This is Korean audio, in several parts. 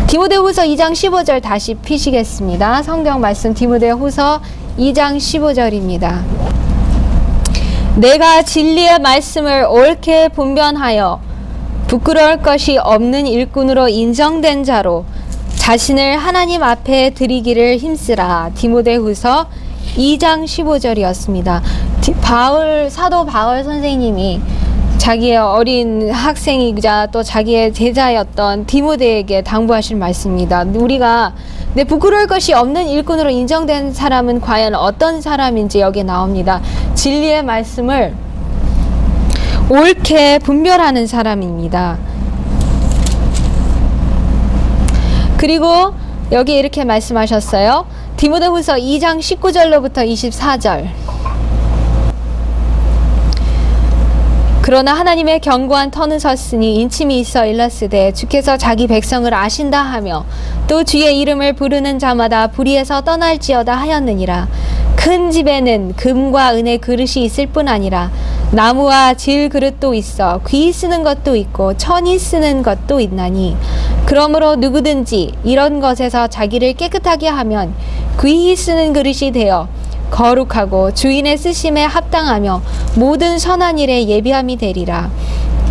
디모데후서 2장 15절 다시 피시겠습니다. 성경 말씀 디모데후서 2장 15절입니다. 내가 진리의 말씀을 옳게 분변하여 부끄러울 것이 없는 일꾼으로 인정된 자로 자신을 하나님 앞에 드리기를 힘쓰라. 디모데후서 2장 15절이었습니다. 사도 바울 선생님이 자기의 어린 학생이자 또 자기의 제자였던 디모데에게 당부하실 말씀입니다. 우리가 내 부끄러울 것이 없는 일꾼으로 인정된 사람은 과연 어떤 사람인지 여기에 나옵니다. 진리의 말씀을 옳게 분별하는 사람입니다. 그리고 여기 이렇게 말씀하셨어요. 디모데후서 2장 19절로부터 24절. 그러나 하나님의 견고한 터는 섰으니 인침이 있어 일렀으되 주께서 자기 백성을 아신다 하며 또 주의 이름을 부르는 자마다 불의에서 떠날지어다 하였느니라. 큰 집에는 금과 은의 그릇이 있을 뿐 아니라 나무와 질 그릇도 있어 귀 쓰는 것도 있고 천이 쓰는 것도 있나니 그러므로 누구든지 이런 것에서 자기를 깨끗하게 하면 귀히 쓰는 그릇이 되어 거룩하고 주인의 쓰심에 합당하며 모든 선한 일에 예비함이 되리라.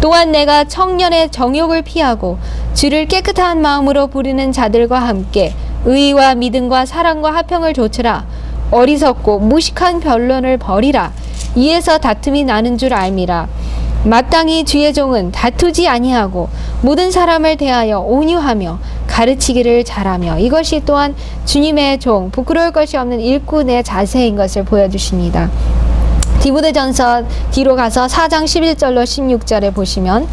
또한 내가 청년의 정욕을 피하고 주를 깨끗한 마음으로 부르는 자들과 함께 의와 믿음과 사랑과 화평을 좇으라. 어리석고 무식한 변론을 버리라. 이에서 다툼이 나는 줄 알미라. 마땅히 주의 종은 다투지 아니하고 모든 사람을 대하여 온유하며 가르치기를 잘하며 이것이 또한 주님의 종 부끄러울 것이 없는 일꾼의 자세인 것을 보여주십니다. 디모데전서 뒤로 가서 4장 11절로 16절에 보시면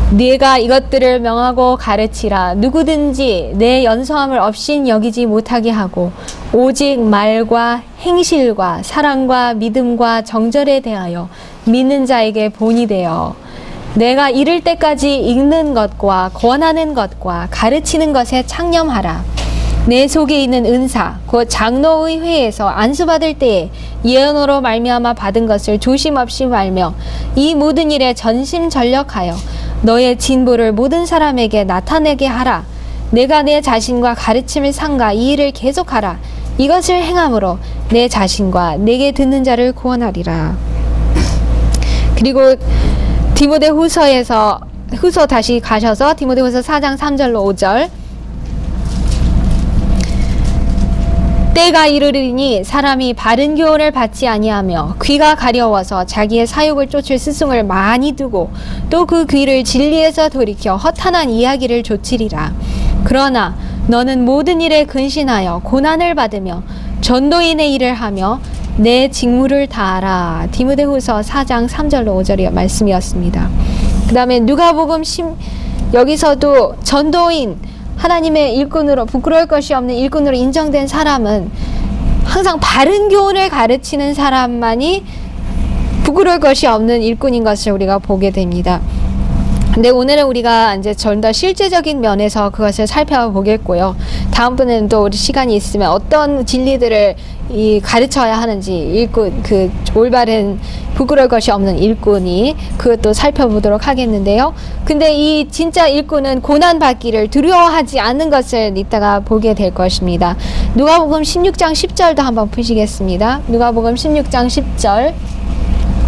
네가 이것들을 명하고 가르치라. 누구든지 내 연소함을 없인 여기지 못하게 하고 오직 말과 행실과 사랑과 믿음과 정절에 대하여 믿는 자에게 본이 되어 내가 이를 때까지 읽는 것과 권하는 것과 가르치는 것에 창념하라. 내 속에 있는 은사 곧 장로의 회에서 안수받을 때에 예언으로 말미암아 받은 것을 조심 없이 말며 이 모든 일에 전심전력하여 너의 진보를 모든 사람에게 나타내게 하라. 내가 내 자신과 가르침을 삼가 이 일을 계속하라. 이것을 행함으로 내 자신과 내게 듣는 자를 구원하리라. 그리고 디모데후서 다시 가셔서 디모데후서 4장 3절로 5절 때가 이르리니 사람이 바른 교훈을 받지 아니하며 귀가 가려워서 자기의 사욕을 쫓을 스승을 많이 두고 또 그 귀를 진리에서 돌이켜 허탄한 이야기를 좇으리라. 그러나 너는 모든 일에 근신하여 고난을 받으며 전도인의 일을 하며 내 직무를 다하라. 디모데후서 4장 3절로 5절의 말씀이었습니다. 그 다음에 누가복음 여기서도 전도인 하나님의 일꾼으로 부끄러울 것이 없는 일꾼으로 인정된 사람은 항상 바른 교훈을 가르치는 사람만이 부끄러울 것이 없는 일꾼인 것을 우리가 보게 됩니다. 근데 오늘은 우리가 이제 좀 더 실제적인 면에서 그것을 살펴보겠고요. 다음번에는 또 우리 시간이 있으면 어떤 진리들을 가르쳐야 하는지 일꾼 그 올바른 부끄러울 것이 없는 일꾼이 그것도 살펴보도록 하겠는데요. 근데 이 진짜 일꾼은 고난 받기를 두려워하지 않는 것을 이따가 보게 될 것입니다. 누가복음 16장 10절도 한번 보시겠습니다. 누가복음 16장 10절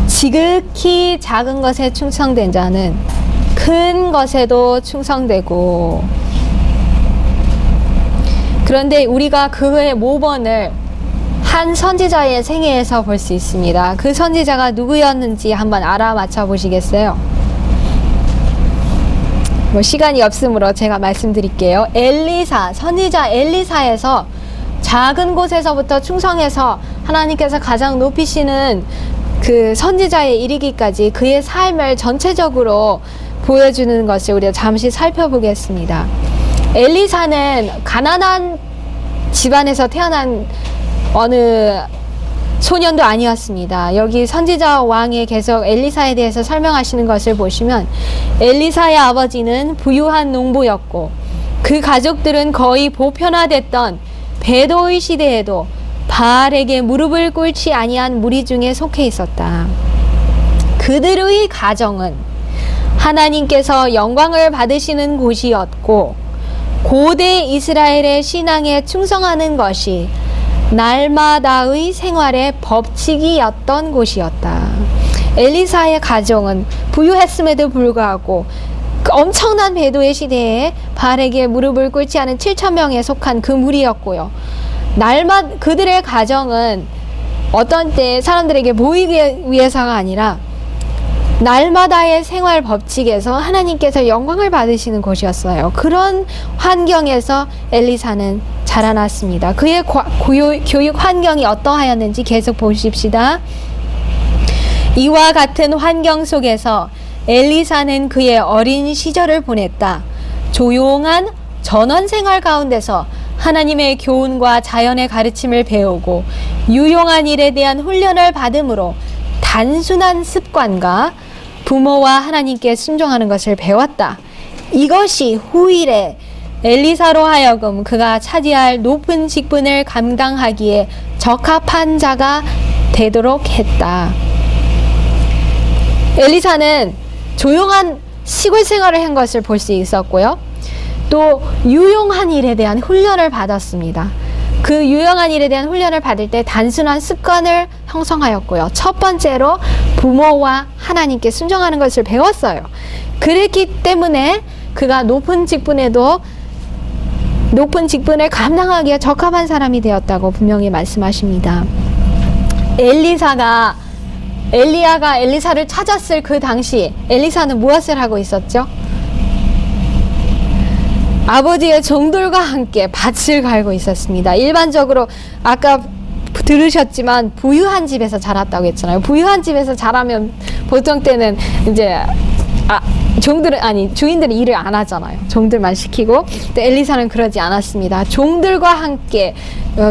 지극히 작은 것에 충성된 자는 큰 것에도 충성되고 그런데 우리가 그의 모범을 한 선지자의 생애에서 볼 수 있습니다. 그 선지자가 누구였는지 한번 알아맞혀 보시겠어요? 시간이 없으므로 제가 말씀드릴게요. 엘리사, 선지자 엘리사에서 작은 곳에서부터 충성해서 하나님께서 가장 높이시는 그 선지자에 이르기까지 그의 삶을 전체적으로 보여주는 것을 우리가 잠시 살펴보겠습니다. 엘리사는 가난한 집안에서 태어난 어느 소년도 아니었습니다. 여기 선지자 왕이 계속 엘리사에 대해서 설명하시는 것을 보시면 엘리사의 아버지는 부유한 농부였고 그 가족들은 거의 보편화됐던 베도의 시대에도 바알에게 무릎을 꿇지 아니한 무리 중에 속해 있었다. 그 그들의 가정은 하나님께서 영광을 받으시는 곳이었고 고대 이스라엘의 신앙에 충성하는 것이 날마다의 생활의 법칙이었던 곳이었다. 엘리사의 가정은 부유했음에도 불구하고 엄청난 배도의 시대에 바알에게 무릎을 꿇지 않은 7,000명에 속한 그 무리였고요. 그들의 가정은 어떤 때 사람들에게 보이기 위해서가 아니라 날마다의 생활 법칙에서 하나님께서 영광을 받으시는 곳이었어요. 그런 환경에서 엘리사는 자라났습니다. 그의 교육 환경이 어떠하였는지 계속 보십시다. 이와 같은 환경 속에서 엘리사는 그의 어린 시절을 보냈다. 조용한 전원 생활 가운데서 하나님의 교훈과 자연의 가르침을 배우고 유용한 일에 대한 훈련을 받음으로 단순한 습관과 부모와 하나님께 순종하는 것을 배웠다. 이것이 후일에 엘리사로 하여금 그가 차지할 높은 직분을 감당하기에 적합한 자가 되도록 했다. 엘리사는 조용한 시골 생활을 한 것을 볼 수 있었고요. 또 유용한 일에 대한 훈련을 받았습니다. 그 유용한 일에 대한 훈련을 받을 때 단순한 습관을 형성하였고요. 첫 번째로 부모와 하나님께 순종하는 것을 배웠어요. 그랬기 때문에 그가 높은 직분을 감당하기에 적합한 사람이 되었다고 분명히 말씀하십니다. 엘리야가 엘리사를 찾았을 그 당시 엘리사는 무엇을 하고 있었죠? 아버지의 종들과 함께 밭을 갈고 있었습니다. 일반적으로 아까 들으셨지만 부유한 집에서 자랐다고 했잖아요. 부유한 집에서 자라면 보통 때는 이제 주인들은 일을 안 하잖아요. 종들만 시키고. 근데 엘리사는 그러지 않았습니다. 종들과 함께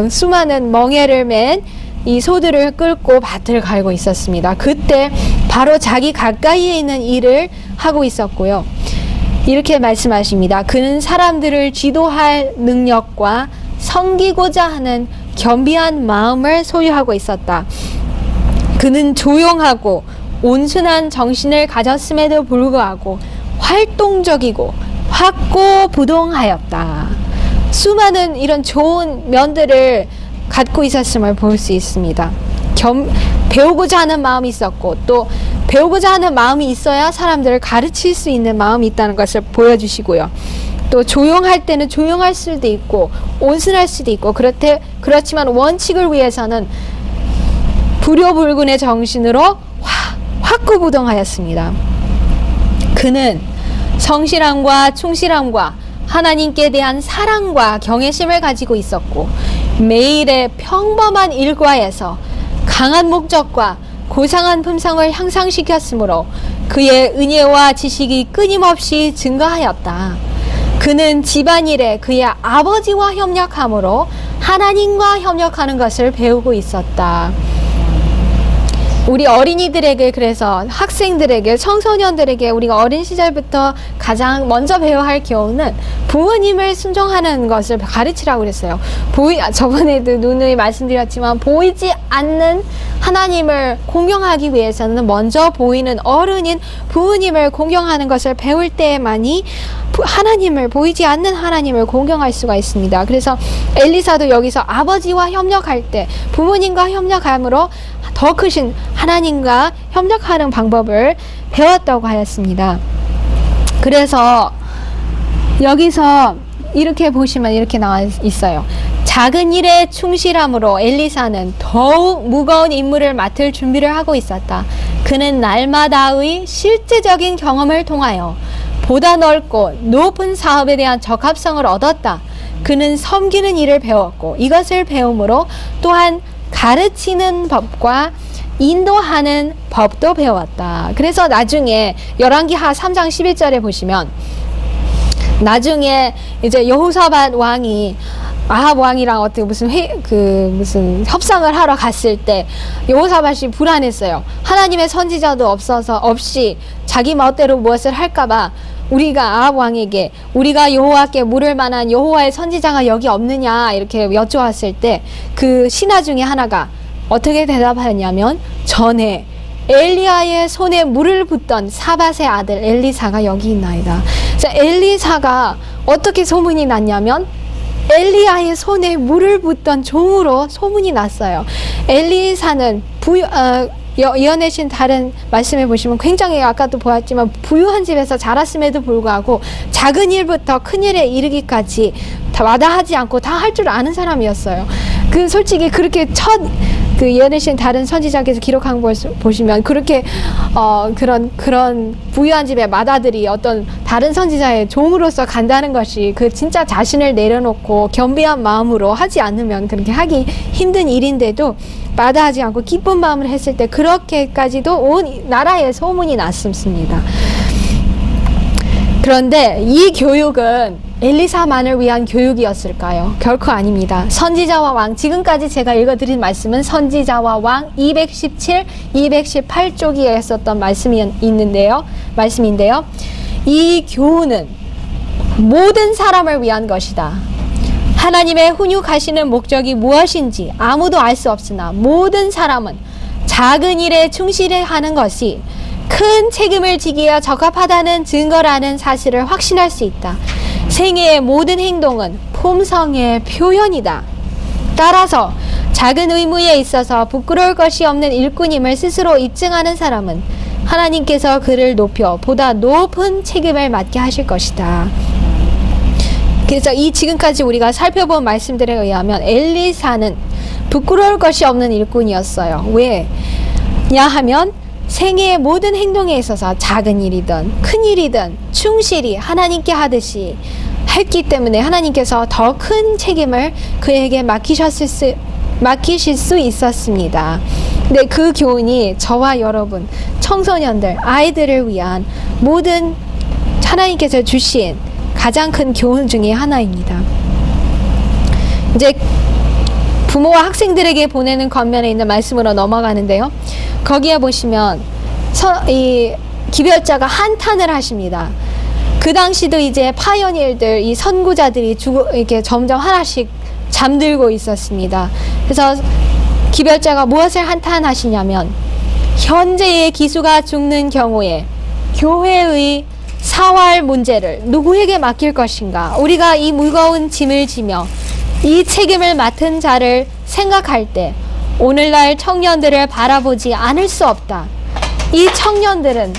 수많은 멍에를 맨 이 소들을 끌고 밭을 갈고 있었습니다. 그때 바로 자기 가까이에 있는 일을 하고 있었고요. 이렇게 말씀하십니다. 그는 사람들을 지도할 능력과 섬기고자 하는 겸비한 마음을 소유하고 있었다. 그는 조용하고 온순한 정신을 가졌음에도 불구하고 활동적이고 확고부동하였다. 수많은 이런 좋은 면들을 갖고 있었음을 볼 수 있습니다. 배우고자 하는 마음이 있었고 또 배우고자 하는 마음이 있어야 사람들을 가르칠 수 있는 마음이 있다는 것을 보여주시고요. 또 조용할 때는 조용할 수도 있고 온순할 수도 있고 그렇지만 원칙을 위해서는 불효불근의 정신으로 확고부동하였습니다. 그는 성실함과 충실함과 하나님께 대한 사랑과 경외심을 가지고 있었고 매일의 평범한 일과에서 강한 목적과 고상한 품성을 향상시켰으므로 그의 은혜와 지식이 끊임없이 증가하였다. 그는 집안일에 그의 아버지와 협력함으로 하나님과 협력하는 것을 배우고 있었다. 우리 어린이들에게, 그래서 학생들에게, 청소년들에게 우리가 어린 시절부터 가장 먼저 배워야 할 교훈은 부모님을 순종하는 것을 가르치라고 그랬어요. 저번에도 누누이 말씀드렸지만 보이지 않는 하나님을 공경하기 위해서는 먼저 보이는 어른인 부모님을 공경하는 것을 배울 때만이 보이지 않는 하나님을 공경할 수가 있습니다. 그래서 엘리사도 여기서 아버지와 협력할 때 부모님과 협력함으로 더 크신 하나님과 협력하는 방법을 배웠다고 하였습니다. 그래서 여기서 이렇게 보시면 이렇게 나와 있어요. 작은 일에 충실함으로 엘리사는 더욱 무거운 임무를 맡을 준비를 하고 있었다. 그는 날마다의 실제적인 경험을 통하여 보다 넓고 높은 사업에 대한 적합성을 얻었다. 그는 섬기는 일을 배웠고 이것을 배움으로 또한 가르치는 법과 인도하는 법도 배웠다. 그래서 나중에 열왕기하 3장 11절에 보시면 나중에 이제 여호사밧 왕이 아합 왕이랑 어떻게 무슨 협상을 하러 갔을 때 여호사밧이 불안했어요. 하나님의 선지자도 없이 자기 멋대로 무엇을 할까봐 우리가 아합 왕에게 우리가 여호와께 물을 만한 여호와의 선지자가 여기 없느냐 이렇게 여쭈었을 때 그 신하 중에 하나가 어떻게 대답하였냐면 전에 엘리야의 손에 물을 붓던 사밧의 아들 엘리사가 여기 있나이다. 자, 엘리사가 어떻게 소문이 났냐면 엘리야의 손에 물을 붓던 종으로 소문이 났어요. 엘리사는 이어내신 다른 말씀에 보시면 굉장히 아까도 보았지만 부유한 집에서 자랐음에도 불구하고 작은 일부터 큰 일에 이르기까지 다 마다하지 않고 다 할 줄 아는 사람이었어요. 솔직히 그렇게 이어내신 다른 선지자께서 기록한 걸 보시면 그렇게 그런 부유한 집의 맏아들이 어떤 다른 선지자의 종으로서 간다는 것이 진짜 자신을 내려놓고 겸비한 마음으로 하지 않으면 그렇게 하기 힘든 일인데도 마다하지 않고 기쁜 마음을 했을 때 그렇게까지도 온 나라에 소문이 났습니다. 그런데 이 교육은 엘리사만을 위한 교육이었을까요? 결코 아닙니다. 선지자와 왕, 지금까지 제가 읽어드린 말씀은 선지자와 왕 217, 218쪽에 있었던 말씀인데요. 이 교훈은 모든 사람을 위한 것이다. 하나님의 훈육하시는 목적이 무엇인지 아무도 알 수 없으나 모든 사람은 작은 일에 충실히 하는 것이 큰 책임을 지기에 적합하다는 증거라는 사실을 확신할 수 있다. 생애의 모든 행동은 품성의 표현이다. 따라서 작은 의무에 있어서 부끄러울 것이 없는 일꾼임을 스스로 입증하는 사람은 하나님께서 그를 높여 보다 높은 책임을 맡게 하실 것이다. 그래서 이 지금까지 우리가 살펴본 말씀들에 의하면 엘리사는 부끄러울 것이 없는 일꾼이었어요. 왜냐 하면 생애의 모든 행동에 있어서 작은 일이든 큰 일이든 충실히 하나님께 하듯이 했기 때문에 하나님께서 더 큰 책임을 그에게 맡기실 수 있었습니다. 근데 그 교훈이 저와 여러분, 청소년들, 아이들을 위한 모든 하나님께서 주신 가장 큰 교훈 중에 하나입니다. 이제 부모와 학생들에게 보내는 겉면에 있는 말씀으로 넘어가는데요. 거기에 보시면 이 기별자가 한탄을 하십니다. 그 당시도 이제 파이어니어들, 이 선구자들이 이렇게 점점 하나씩 잠들고 있었습니다. 그래서 기별자가 무엇을 한탄하시냐면 현재의 기수가 죽는 경우에 교회의 사활 문제를 누구에게 맡길 것인가? 우리가 이 무거운 짐을 지며 이 책임을 맡은 자를 생각할 때 오늘날 청년들을 바라보지 않을 수 없다. 이 청년들은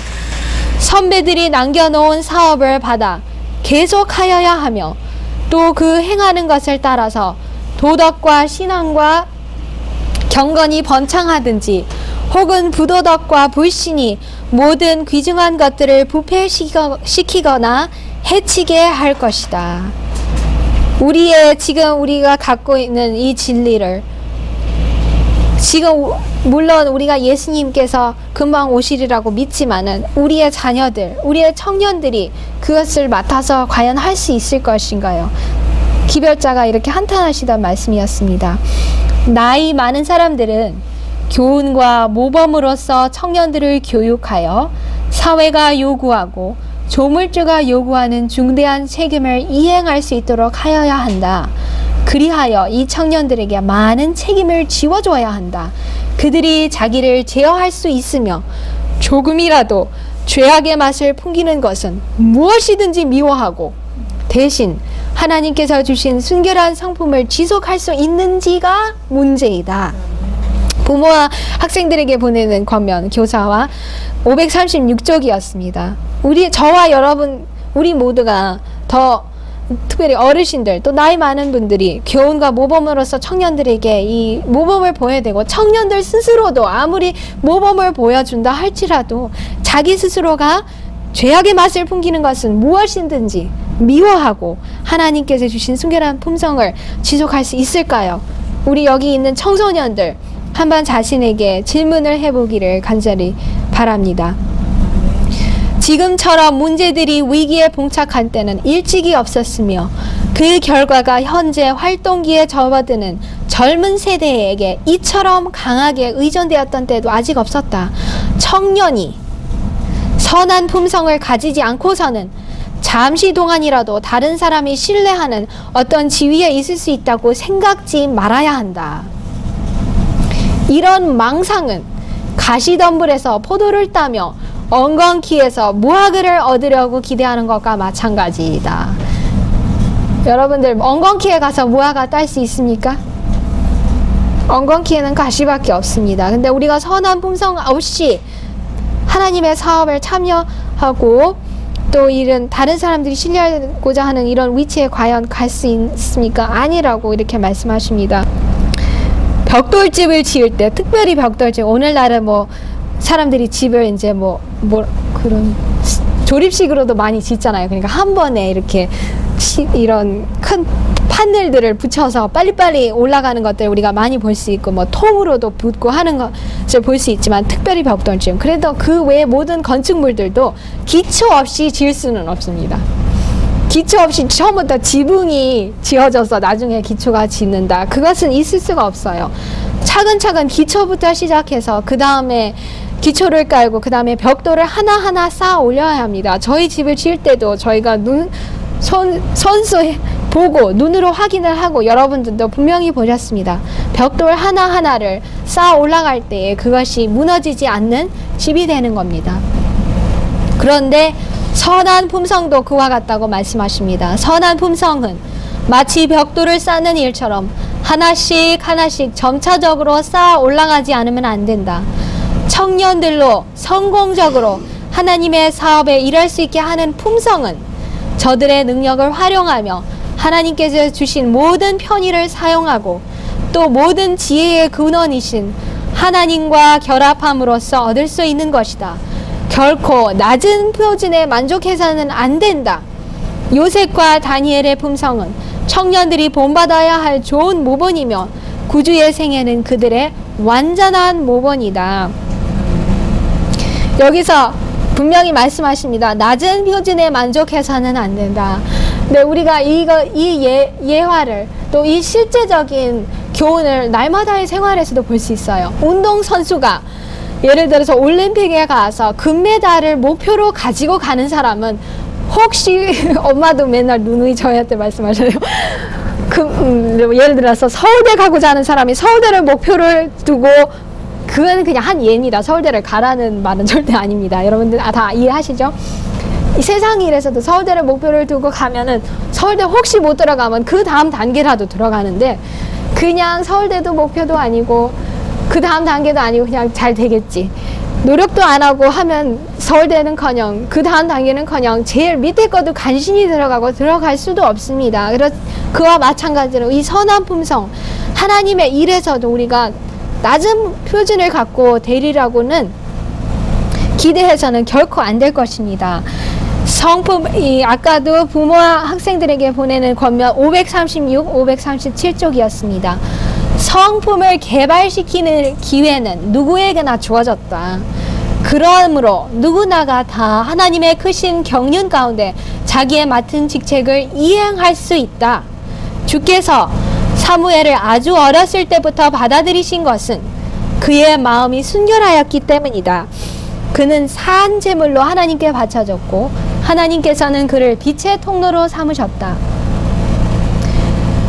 선배들이 남겨놓은 사업을 받아 계속하여야 하며 또 그 행하는 것을 따라서 도덕과 신앙과 경건이 번창하든지 혹은 부도덕과 불신이 모든 귀중한 것들을 부패시키거나 해치게 할 것이다. 지금 우리가 갖고 있는 이 진리를 지금 물론 우리가 예수님께서 금방 오시리라고 믿지만은 우리의 자녀들, 우리의 청년들이 그것을 맡아서 과연 할 수 있을 것인가요? 기별자가 이렇게 한탄하시던 말씀이었습니다. 나이 많은 사람들은 교훈과 모범으로서 청년들을 교육하여 사회가 요구하고 조물주가 요구하는 중대한 책임을 이행할 수 있도록 하여야 한다. 그리하여 이 청년들에게 많은 책임을 지워줘야 한다. 그들이 자기를 제어할 수 있으며 조금이라도 죄악의 맛을 풍기는 것은 무엇이든지 미워하고 대신 하나님께서 주신 순결한 성품을 지속할 수 있는지가 문제이다. 부모와 학생들에게 보내는 권면 교사와 536쪽이었습니다. 저와 여러분, 우리 모두가 더 특별히 어르신들 또 나이 많은 분들이 교훈과 모범으로서 청년들에게 이 모범을 보여야 되고 청년들 스스로도 아무리 모범을 보여준다 할지라도 자기 스스로가 죄악의 맛을 풍기는 것은 무엇이든지 미워하고 하나님께서 주신 순결한 품성을 지속할 수 있을까요? 우리 여기 있는 청소년들 한번 자신에게 질문을 해보기를 간절히 바랍니다. 지금처럼 문제들이 위기에 봉착할 때는 일찍이 없었으며 그 결과가 현재 활동기에 접어드는 젊은 세대에게 이처럼 강하게 의존되었던 때도 아직 없었다. 청년이 선한 품성을 가지지 않고서는 잠시 동안이라도 다른 사람이 신뢰하는 어떤 지위에 있을 수 있다고 생각지 말아야 한다. 이런 망상은 가시덤불에서 포도를 따며 엉겅퀴에서 무화과를 얻으려고 기대하는 것과 마찬가지이다. 여러분들 엉겅퀴에 가서 무화과 딸 수 있습니까? 엉겅퀴에는 가시밖에 없습니다. 근데 우리가 선한 품성 없이 하나님의 사업을 참여하고 또 이런 다른 사람들이 신뢰하고자 하는 이런 위치에 과연 갈 수 있습니까? 아니라고 이렇게 말씀하십니다. 벽돌집을 지을 때, 특별히 벽돌집, 오늘날은 뭐 사람들이 집을 이제 그런 조립식으로도 많이 짓잖아요. 그러니까 한 번에 이렇게 이런 큰 판넬들을 붙여서 빨리빨리 올라가는 것들 우리가 많이 볼 수 있고, 뭐 통으로도 붙고 하는 것을 볼 수 있지만, 특별히 벽돌집, 그래도 그 외의 모든 건축물들도 기초 없이 지을 수는 없습니다. 기초 없이 처음부터 지붕이 지어져서 나중에 기초가 짓는다, 그것은 있을 수가 없어요. 차근차근 기초부터 시작해서 그 다음에 기초를 깔고 그 다음에 벽돌을 하나하나 쌓아 올려야 합니다. 저희 집을 지을 때도 저희가 선수해 보고 눈으로 확인을 하고, 여러분들도 분명히 보셨습니다. 벽돌 하나하나를 쌓아 올라갈 때에 그것이 무너지지 않는 집이 되는 겁니다. 그런데 선한 품성도 그와 같다고 말씀하십니다. 선한 품성은 마치 벽돌을 쌓는 일처럼 하나씩 하나씩 점차적으로 쌓아 올라가지 않으면 안 된다. 청년들로 성공적으로 하나님의 사업에 일할 수 있게 하는 품성은 저들의 능력을 활용하며 하나님께서 주신 모든 편의를 사용하고 또 모든 지혜의 근원이신 하나님과 결합함으로써 얻을 수 있는 것이다. 결코 낮은 표준에 만족해서는 안 된다. 요셉과 다니엘의 품성은 청년들이 본받아야 할 좋은 모본이며 구주의 생애는 그들의 완전한 모본이다. 여기서 분명히 말씀하십니다. 낮은 표준에 만족해서는 안 된다. 근데 우리가 이 예화를 또 이 실제적인 교훈을 날마다의 생활에서도 볼 수 있어요. 운동선수가 예를 들어서 올림픽에 가서 금메달을 목표로 가지고 가는 사람은, 혹시 엄마도 맨날 누누이 저희한테 말씀하셔요. 예를 들어서 서울대 가고자 하는 사람이 서울대를 목표를 두고, 그건 그냥 한 예입니다. 서울대를 가라는 말은 절대 아닙니다. 여러분들 다 이해하시죠? 이 세상 일에서도 서울대를 목표를 두고 가면은 서울대 혹시 못 들어가면 그 다음 단계라도 들어가는데, 그냥 서울대도 목표도 아니고 그 다음 단계도 아니고 그냥 잘 되겠지, 노력도 안 하고 하면 서울대는커녕 그 다음 단계는커녕 제일 밑에 것도 간신히 들어가고 들어갈 수도 없습니다. 그와 마찬가지로 이 선한 품성, 하나님의 일에서도 우리가 낮은 표준을 갖고 되리라고는 기대해서는 결코 안 될 것입니다. 아까도 부모와 학생들에게 보내는 권면 536, 537쪽이었습니다. 성품을 개발시키는 기회는 누구에게나 주어졌다. 그러므로 누구나가 다 하나님의 크신 경륜 가운데 자기의 맡은 직책을 이행할 수 있다. 주께서 사무엘을 아주 어렸을 때부터 받아들이신 것은 그의 마음이 순결하였기 때문이다. 그는 산 제물로 하나님께 바쳐졌고 하나님께서는 그를 빛의 통로로 삼으셨다.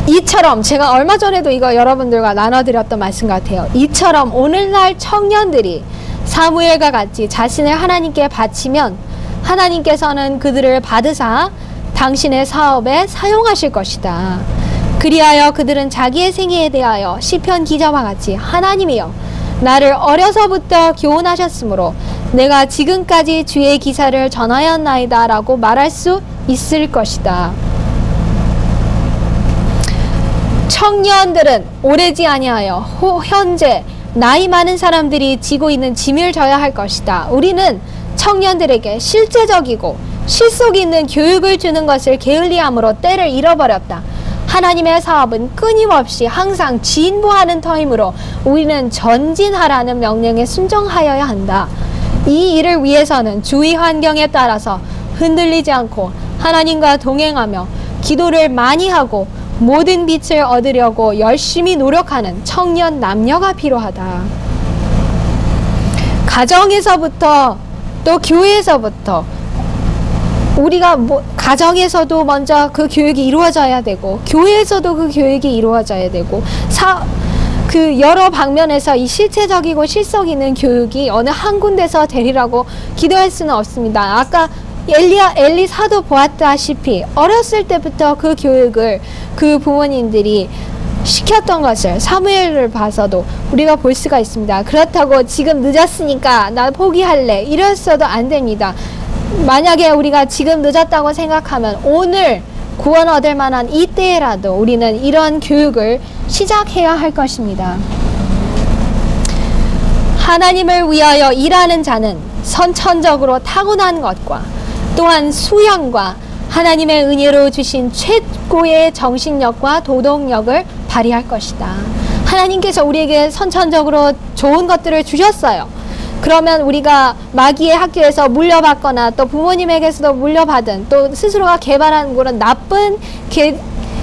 이처럼, 제가 얼마 전에도 이거 여러분들과 나눠드렸던 말씀 같아요. 이처럼 오늘날 청년들이 사무엘과 같이 자신을 하나님께 바치면 하나님께서는 그들을 받으사 당신의 사업에 사용하실 것이다. 그리하여 그들은 자기의 생애에 대하여 시편 기자와 같이 하나님이여 나를 어려서부터 교훈하셨으므로 내가 지금까지 주의 기사를 전하였나이다 라고 말할 수 있을 것이다. 청년들은 오래지 아니하여 현재 나이 많은 사람들이 지고 있는 짐을 져야 할 것이다. 우리는 청년들에게 실제적이고 실속 있는 교육을 주는 것을 게을리함으로 때를 잃어버렸다. 하나님의 사업은 끊임없이 항상 진보하는 터이므로 우리는 전진하라는 명령에 순종하여야 한다. 이 일을 위해서는 주위 환경에 따라서 흔들리지 않고 하나님과 동행하며 기도를 많이 하고 모든 빛을 얻으려고 열심히 노력하는 청년 남녀가 필요하다. 가정에서부터 또 교회에서부터 우리가 가정에서도 먼저 그 교육이 이루어져야 되고 교회에서도 그 교육이 이루어져야 되고 그 여러 방면에서 이 실체적이고 실속 있는 교육이 어느 한 군데서 되리라고 기도할 수는 없습니다. 아까 엘리 사도 보았다시피 어렸을 때부터 그 교육을 그 부모님들이 시켰던 것을 사무엘을 봐서도 우리가 볼 수가 있습니다. 그렇다고 지금 늦었으니까 나 포기할래 이랬어도 안 됩니다. 만약에 우리가 지금 늦었다고 생각하면 오늘 구원 얻을 만한 이때라도 우리는 이런 교육을 시작해야 할 것입니다. 하나님을 위하여 일하는 자는 선천적으로 타고난 것과 또한 수양과 하나님의 은혜로 주신 최고의 정신력과 도덕력을 발휘할 것이다. 하나님께서 우리에게 선천적으로 좋은 것들을 주셨어요. 그러면 우리가 마귀의 학교에서 물려받거나 또 부모님에게서도 물려받은 또 스스로가 개발한 그런 나쁜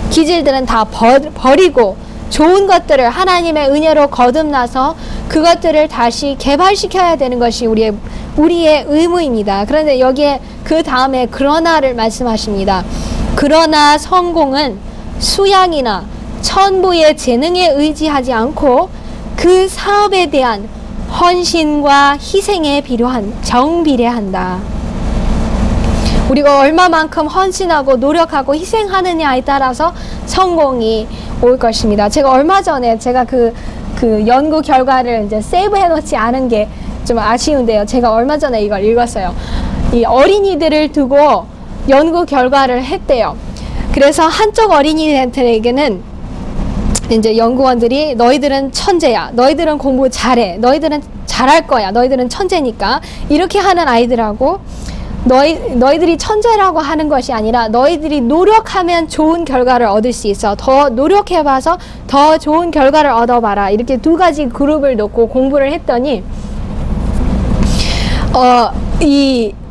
기질들은 다 버리고 좋은 것들을 하나님의 은혜로 거듭나서 그것들을 다시 개발시켜야 되는 것이 우리의 의무입니다. 그런데 여기에 그 다음에 그러나를 말씀하십니다. 그러나 성공은 수양이나 천부의 재능에 의지하지 않고 그 사업에 대한 헌신과 희생에 정비례한다. 우리가 얼마만큼 헌신하고 노력하고 희생하느냐에 따라서 성공이 올 것입니다. 제가 얼마 전에 그 연구 결과를 이제 세이브해 놓지 않은 게 좀 아쉬운데요. 제가 얼마 전에 이걸 읽었어요. 이 어린이들을 두고 연구 결과를 했대요. 그래서 한쪽 어린이들에게는 이제 연구원들이 너희들은 천재야, 너희들은 공부 잘해, 너희들은 잘할 거야, 너희들은 천재니까 이렇게 하는 아이들하고 너희들이 천재라고 하는 것이 아니라 너희들이 노력하면 좋은 결과를 얻을 수 있어, 더 노력해봐서 더 좋은 결과를 얻어봐라, 이렇게 두 가지 그룹을 놓고 공부를 했더니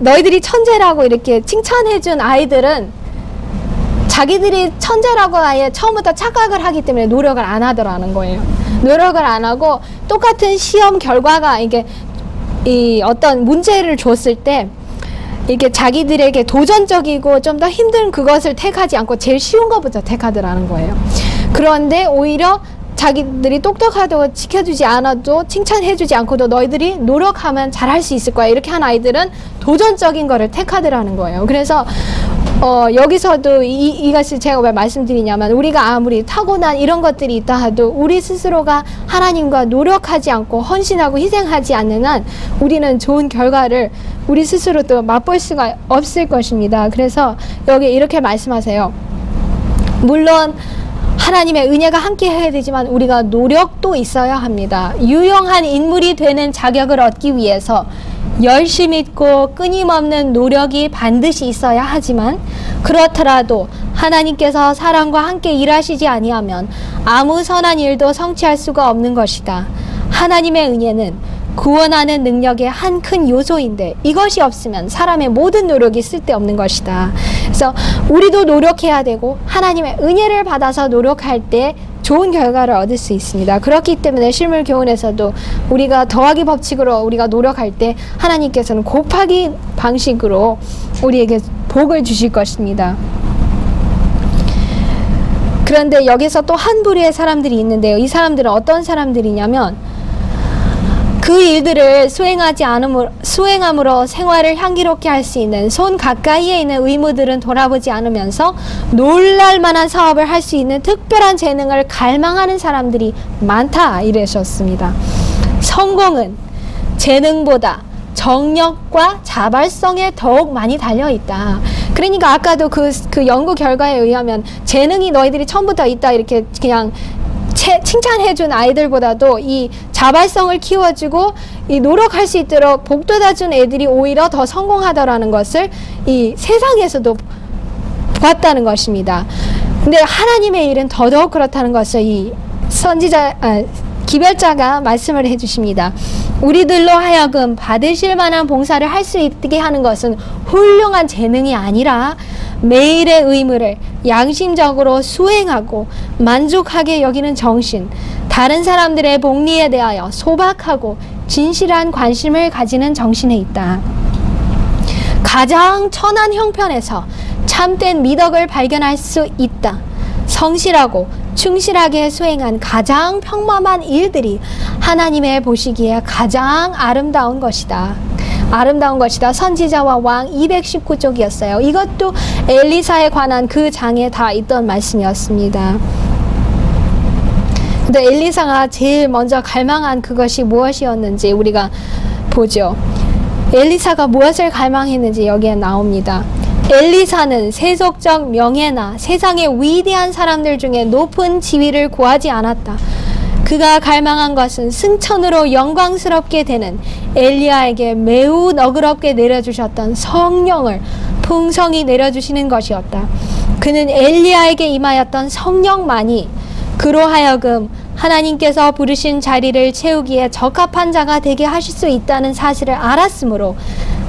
너희들이 천재라고 이렇게 칭찬해준 아이들은 자기들이 천재라고 아예 처음부터 착각을 하기 때문에 노력을 안 하더라는 거예요. 노력을 안 하고 똑같은 시험 결과가 어떤 문제를 줬을 때 이게 자기들에게 도전적이고 좀 더 힘든 그것을 택하지 않고 제일 쉬운 것부터 택하더라는 거예요. 그런데 오히려 자기들이 똑똑하다고 지켜주지 않아도 칭찬해주지 않고도 너희들이 노력하면 잘할 수 있을 거야, 이렇게 한 아이들은 도전적인 거를 택하더라는 거예요. 그래서 여기서도 이것을 제가 왜 말씀드리냐면 우리가 아무리 타고난 이런 것들이 있다 하도 우리 스스로가 하나님과 노력하지 않고 헌신하고 희생하지 않는 한 우리는 좋은 결과를 우리 스스로도 맛볼 수가 없을 것입니다. 그래서 여기 이렇게 말씀하세요. 물론 하나님의 은혜가 함께 해야 되지만 우리가 노력도 있어야 합니다. 유용한 인물이 되는 자격을 얻기 위해서 열심 있고 끊임없는 노력이 반드시 있어야 하지만 그렇더라도 하나님께서 사람과 함께 일하시지 아니하면 아무 선한 일도 성취할 수가 없는 것이다. 하나님의 은혜는 구원하는 능력의 한 큰 요소인데 이것이 없으면 사람의 모든 노력이 쓸데없는 것이다. 그래서 우리도 노력해야 되고 하나님의 은혜를 받아서 노력할 때 좋은 결과를 얻을 수 있습니다. 그렇기 때문에 실물 교훈에서도 우리가 더하기 법칙으로 우리가 노력할 때 하나님께서는 곱하기 방식으로 우리에게 복을 주실 것입니다. 그런데 여기서 또 한 부류의 사람들이 있는데요. 이 사람들은 어떤 사람들이냐면 그 일들을 수행함으로 생활을 향기롭게 할 수 있는 손 가까이에 있는 의무들은 돌아보지 않으면서 놀랄만한 사업을 할 수 있는 특별한 재능을 갈망하는 사람들이 많다, 이러셨습니다. 성공은 재능보다 정력과 자발성에 더욱 많이 달려있다. 그러니까 아까도 그 연구 결과에 의하면 재능이 너희들이 처음부터 있다 이렇게 그냥 칭찬해준 아이들보다도 이 자발성을 키워주고 이 노력할 수 있도록 복돋아준 애들이 오히려 더 성공하더라는 것을 이 세상에서도 보았다는 것입니다. 근데 하나님의 일은 더더욱 그렇다는 것을 이 기별자가 말씀을 해주십니다. 우리들로 하여금 받으실 만한 봉사를 할 수 있게 하는 것은 훌륭한 재능이 아니라 매일의 의무를 양심적으로 수행하고 만족하게 여기는 정신, 다른 사람들의 복리에 대하여 소박하고 진실한 관심을 가지는 정신에 있다. 가장 천한 형편에서 참된 미덕을 발견할 수 있다. 성실하고 충실하게 수행한 가장 평범한 일들이 하나님의 보시기에 가장 아름다운 것이다. 아름다운 것이다. 선지자와 왕 219쪽이었어요. 이것도 엘리사에 관한 그 장에 다 있던 말씀이었습니다. 근데 엘리사가 제일 먼저 갈망한 그것이 무엇이었는지 우리가 보죠. 엘리사가 무엇을 갈망했는지 여기에 나옵니다. 엘리사는 세속적 명예나 세상의 위대한 사람들 중에 높은 지위를 구하지 않았다. 그가 갈망한 것은 승천으로 영광스럽게 되는 엘리야에게 매우 너그럽게 내려주셨던 성령을 풍성히 내려주시는 것이었다. 그는 엘리야에게 임하였던 성령만이 그로 하여금 하나님께서 부르신 자리를 채우기에 적합한 자가 되게 하실 수 있다는 사실을 알았으므로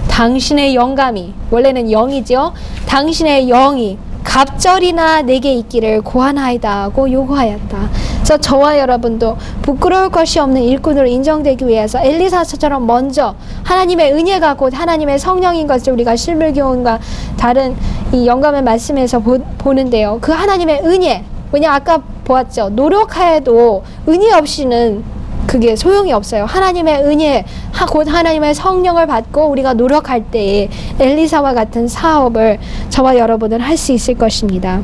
당신의 영감이, 원래는 영이죠. 당신의 영이 갑절이나 내게 있기를 고하나이다 하고 요구하였다. 그래서 저와 여러분도 부끄러울 것이 없는 일꾼으로 인정되기 위해서 엘리사처럼 먼저 하나님의 은혜가 곧 하나님의 성령인 것을 우리가 실물교훈과 다른 이 영감의 말씀에서 보는데요. 그 하나님의 은혜, 왜냐 아까 보았죠. 노력해도 은혜 없이는 그게 소용이 없어요. 하나님의 은혜, 곧 하나님의 성령을 받고 우리가 노력할 때에 엘리사와 같은 사업을 저와 여러분은 할 수 있을 것입니다.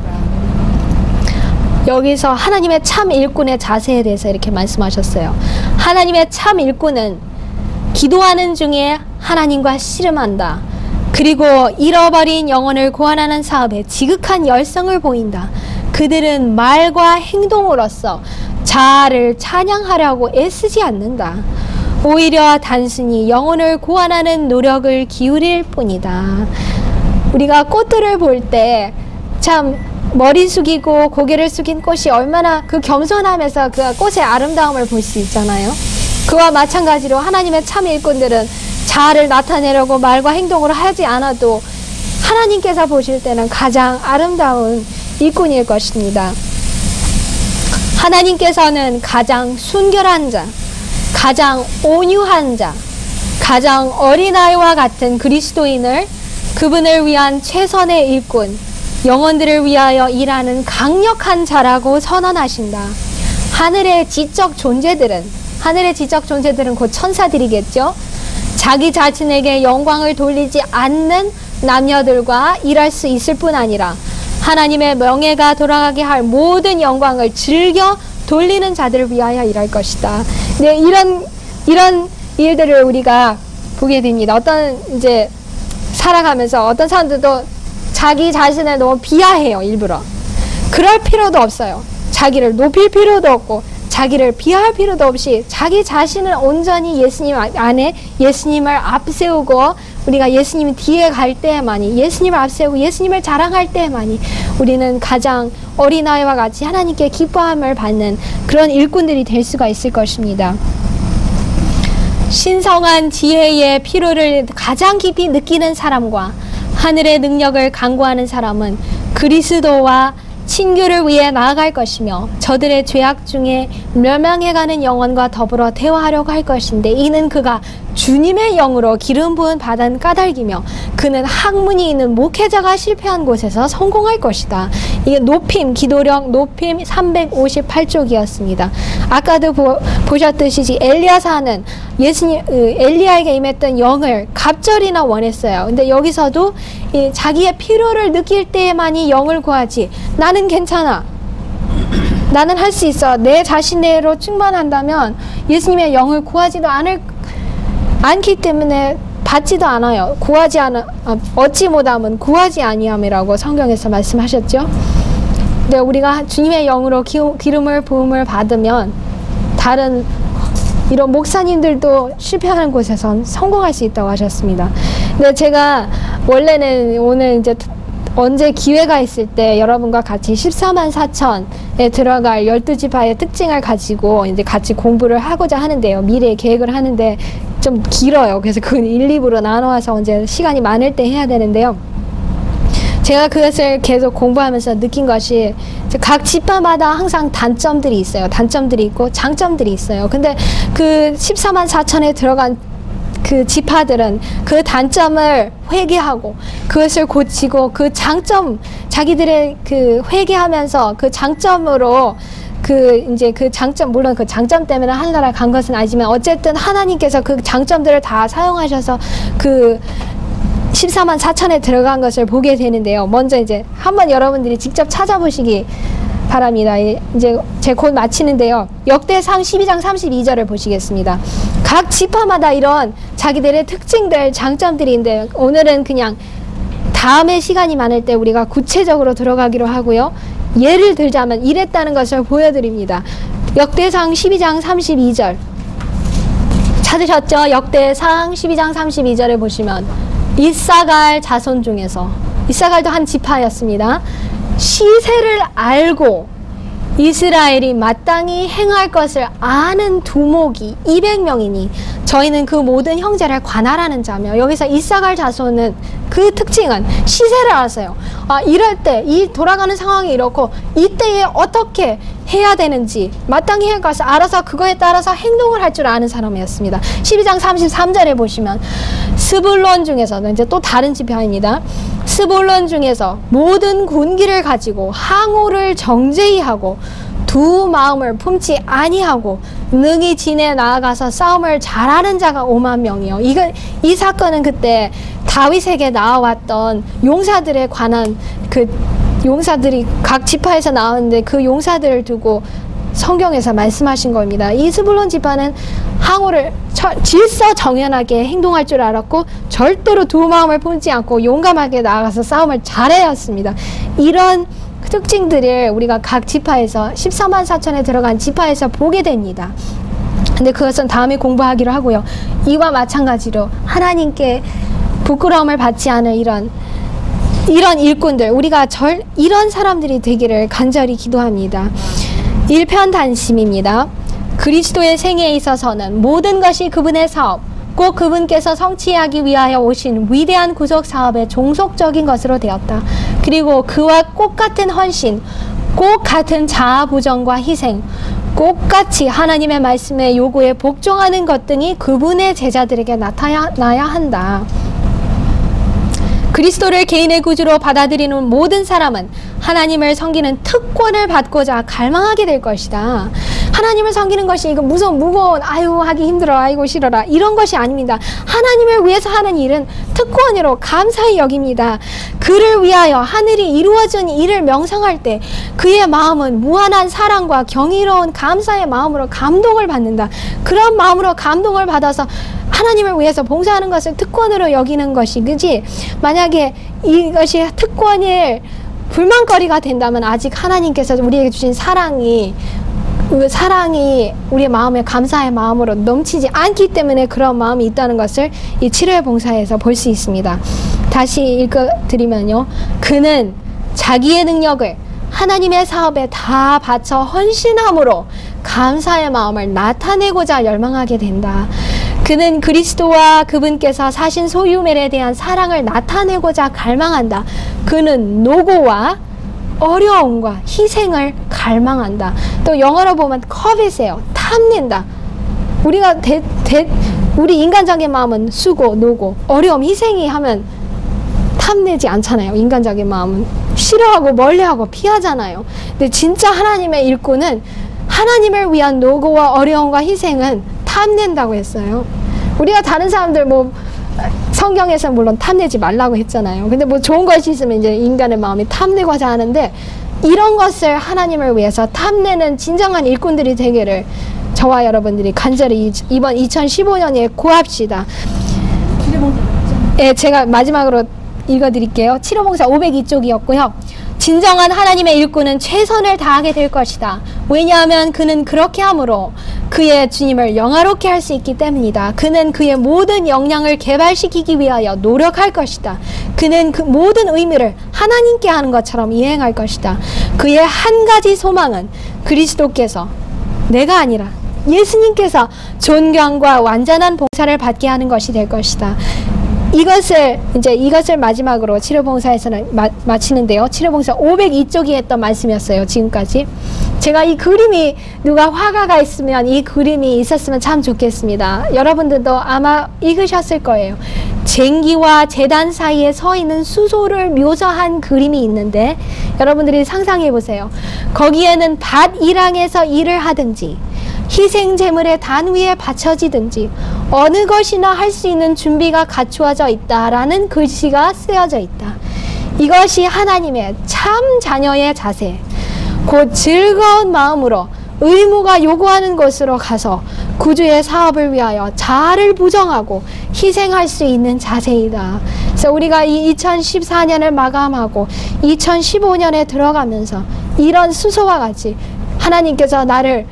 여기서 하나님의 참 일꾼의 자세에 대해서 이렇게 말씀하셨어요. 하나님의 참 일꾼은 기도하는 중에 하나님과 씨름한다. 그리고 잃어버린 영혼을 구원하는 사업에 지극한 열성을 보인다. 그들은 말과 행동으로써 자아를 찬양하려고 애쓰지 않는다. 오히려 단순히 영혼을 구원하는 노력을 기울일 뿐이다. 우리가 꽃들을 볼 때 참 머리 숙이고 고개를 숙인 꽃이 얼마나 그 겸손하면서 그 꽃의 아름다움을 볼 수 있잖아요. 그와 마찬가지로 하나님의 참 일꾼들은 자아를 나타내려고 말과 행동으로 하지 않아도 하나님께서 보실 때는 가장 아름다운 일꾼일 것입니다. 하나님께서는 가장 순결한 자, 가장 온유한 자, 가장 어린아이와 같은 그리스도인을 그분을 위한 최선의 일꾼, 영혼들을 위하여 일하는 강력한 자라고 선언하신다. 하늘의 지적 존재들은 곧 천사들이겠죠. 자기 자신에게 영광을 돌리지 않는 남녀들과 일할 수 있을 뿐 아니라 하나님의 명예가 돌아가게 할 모든 영광을 즐겨 돌리는 자들을 위하여 일할 것이다. 네, 이런 일들을 우리가 보게 됩니다. 어떤 이제 살아가면서 어떤 사람들도 자기 자신을 너무 비하해요, 일부러. 그럴 필요도 없어요. 자기를 높일 필요도 없고 자기를 비하할 필요도 없이 자기 자신을 온전히 예수님 안에 예수님을 앞세우고 우리가 예수님 뒤에 갈 때만이 예수님을 앞세우고 예수님을 자랑할 때만이 우리는 가장 어린아이와 같이 하나님께 기뻐함을 받는 그런 일꾼들이 될 수가 있을 것입니다. 신성한 지혜의 필요를 가장 깊이 느끼는 사람과 하늘의 능력을 간구하는 사람은 그리스도와 친교를 위해 나아갈 것이며 저들의 죄악 중에 멸망해가는 영혼과 더불어 대화하려고 할 것인데 이는 그가 주님의 영으로 기름 부은 받은 까닭이며 그는 학문이 있는 목회자가 실패한 곳에서 성공할 것이다. 이게 높임, 기도력 높임 358쪽이었습니다. 아까도 보셨듯이 엘리야사는 엘리야에게 임했던 영을 갑절이나 원했어요. 근데 여기서도 자기의 필요를 느낄 때만이 영을 구하지 나는 괜찮아. 나는 할 수 있어. 내 자신으로 충만한다면 예수님의 영을 구하지도 않기 때문에 받지도 않아요. 얻지 못함은 구하지 아니함이라고 성경에서 말씀하셨죠. 근데 우리가 주님의 영으로 기름을 부음을 받으면 다른 이런 목사님들도 실패하는 곳에선 성공할 수 있다고 하셨습니다. 근데 제가 원래는 오늘 이제 언제 기회가 있을 때 여러분과 같이 14만 4천에 들어갈 12지파의 특징을 가지고 이제 같이 공부를 하고자 하는데요. 미래의 계획을 하는데 좀 길어요. 그래서 그건 1, 2부로 나눠서 언제 시간이 많을 때 해야 되는데요. 제가 그것을 계속 공부하면서 느낀 것이 각 지파마다 항상 단점들이 있어요. 단점들이 있고 장점들이 있어요. 근데 그 14만 4천에 들어간 그 지파들은 그 단점을 회개하고 그것을 고치고 그 장점, 자기들의 그 회개하면서 그 장점으로 이제 그 장점, 물론 그 장점 때문에 하늘나라 간 것은 아니지만 어쨌든 하나님께서 그 장점들을 다 사용하셔서 그 14만 4천에 들어간 것을 보게 되는데요. 먼저 이제 한번 여러분들이 직접 찾아보시기 바랍니다. 이제 제 곧 마치는데요. 역대상 12장 32절을 보시겠습니다. 각 지파마다 이런 자기들의 특징들, 장점들인데 오늘은 그냥 다음에 시간이 많을 때 우리가 구체적으로 들어가기로 하고요. 예를 들자면 이랬다는 것을 보여드립니다. 역대상 12장 32절 찾으셨죠? 역대상 12장 32절에 보시면 이사갈 자손 중에서, 이사갈도 한 지파였습니다. 시세를 알고 이스라엘이 마땅히 행할 것을 아는 두목이 200명이니 저희는 그 모든 형제를 관할하는 자며, 여기서 이사갈 자손은 그 특징은 시세를 알았어요. 이럴 때 이 돌아가는 상황이 이렇고 이때에 어떻게 해야 되는지 마땅히 할 것을 알아서 그거에 따라서 행동을 할 줄 아는 사람이었습니다. 12장 33절에 보시면 스불론 중에서는 이제 또 다른 지파입니다. 스불론 중에서 모든 군기를 가지고 항우를 정제히 하고 두 마음을 품지 아니하고 능히 진에 나아가서 싸움을 잘하는 자가 5만 명이요. 이 사건은 그때 다윗에게 나와왔던 용사들에 관한 그 용사들이 각 지파에서 나오는데 그 용사들을 두고 성경에서 말씀하신 겁니다. 이 스불론 지파는 항우를 질서정연하게 행동할 줄 알았고 절대로 두 마음을 품지 않고 용감하게 나아가서 싸움을 잘해야 했습니다. 이런 특징들을 우리가 각 지파에서 14만 4천에 들어간 지파에서 보게 됩니다. 근데 그것은 다음에 공부하기로 하고요. 이와 마찬가지로 하나님께 부끄러움을 받지 않을 이런 일꾼들, 우리가 이런 사람들이 되기를 간절히 기도합니다. 일편단심입니다. 그리스도의 생애에 있어서는 모든 것이 그분의 사업, 꼭 그분께서 성취하기 위하여 오신 위대한 구속 사업의 종속적인 것으로 되었다. 그리고 그와 꽃같은 헌신, 꽃같은 자아부정과 희생, 꽃같이 하나님의 말씀의 요구에 복종하는 것 등이 그분의 제자들에게 나타나야 한다. 그리스도를 개인의 구주로 받아들이는 모든 사람은 하나님을 섬기는 특권을 받고자 갈망하게 될 것이다. 하나님을 섬기는 것이 이거 무거운 아유 하기 힘들어 아이고 싫어라 이런 것이 아닙니다. 하나님을 위해서 하는 일은 특권으로 감사히 여깁니다. 그를 위하여 하늘이 이루어진 일을 명상할 때 그의 마음은 무한한 사랑과 경이로운 감사의 마음으로 감동을 받는다. 그런 마음으로 감동을 받아서 하나님을 위해서 봉사하는 것을 특권으로 여기는 것이, 그지? 만약에 이것이 특권일 불만거리가 된다면 아직 하나님께서 우리에게 주신 사랑이 우리의 마음에 감사의 마음으로 넘치지 않기 때문에 그런 마음이 있다는 것을 이 치료의 봉사에서 볼 수 있습니다. 다시 읽어드리면요. 그는 자기의 능력을 하나님의 사업에 다 바쳐 헌신함으로 감사의 마음을 나타내고자 열망하게 된다. 그는 그리스도와 그분께서 사신 소유멜에 대한 사랑을 나타내고자 갈망한다. 그는 노고와 어려움과 희생을 갈망한다. 또 영어로 보면 covet이에요. 탐낸다. 우리가 우리 인간적인 마음은 수고, 노고, 어려움, 희생이 하면 탐내지 않잖아요. 인간적인 마음은 싫어하고 멀리하고 피하잖아요. 근데 진짜 하나님의 일꾼은 하나님을 위한 노고와 어려움과 희생은 탐낸다고 했어요. 우리가 다른 사람들 성경에서 물론 탐내지 말라고 했잖아요. 근데 좋은 것이 있으면 이제 인간의 마음이 탐내고자 하는데 이런 것을 하나님을 위해서 탐내는 진정한 일꾼들이 되기를 저와 여러분들이 간절히 이번 2015년에 구합시다. 예, 제가 마지막으로 읽어드릴게요. 치료봉사 502쪽이었고요. 진정한 하나님의 일꾼은 최선을 다하게 될 것이다. 왜냐하면 그는 그렇게 함으로 그의 주님을 영화롭게 할 수 있기 때문이다. 그는 그의 모든 역량을 개발시키기 위하여 노력할 것이다. 그는 그 모든 의미를 하나님께 하는 것처럼 이행할 것이다. 그의 한 가지 소망은 그리스도께서, 내가 아니라 예수님께서 존경과 완전한 봉사를 받게 하는 것이 될 것이다. 이것을 마지막으로 치료봉사에서는 마치는데요. 치료봉사 502쪽이 했던 말씀이었어요. 지금까지. 제가 이 그림이 누가 화가가 있으면 이 그림이 있었으면 참 좋겠습니다. 여러분들도 아마 읽으셨을 거예요. 쟁기와 제단 사이에 서 있는 수소를 묘사한 그림이 있는데 여러분들이 상상해 보세요. 거기에는 밭 일항에서 일을 하든지 희생 제물의 단 위에 받쳐지든지 어느 것이나 할 수 있는 준비가 갖추어져 있다라는 글씨가 쓰여져 있다. 이것이 하나님의 참 자녀의 자세, 곧 즐거운 마음으로 의무가 요구하는 곳으로 가서 구주의 사업을 위하여 자아를 부정하고 희생할 수 있는 자세이다. 그래서 우리가 이 2014년을 마감하고 2015년에 들어가면서 이런 수소와 같이 하나님께서 나를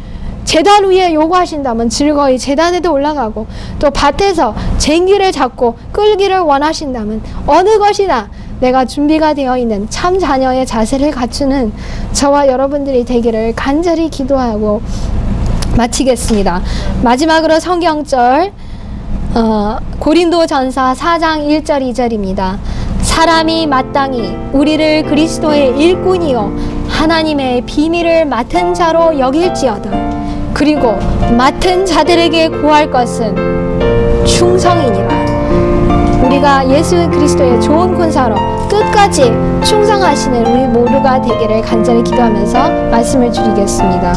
제단 위에 요구하신다면 즐거이 제단에도 올라가고, 또 밭에서 쟁기를 잡고 끌기를 원하신다면 어느 것이나 내가 준비가 되어 있는 참 자녀의 자세를 갖추는 저와 여러분들이 되기를 간절히 기도하고 마치겠습니다. 마지막으로 성경절 고린도전서 4장 1절 2절입니다. 사람이 마땅히 우리를 그리스도의 일꾼이요 하나님의 비밀을 맡은 자로 여길지어다. 그리고 맡은 자들에게 구할 것은 충성이니라. 우리가 예수 그리스도의 좋은 군사로 끝까지 충성하시는 우리 모두가 되기를 간절히 기도하면서 말씀을 드리겠습니다.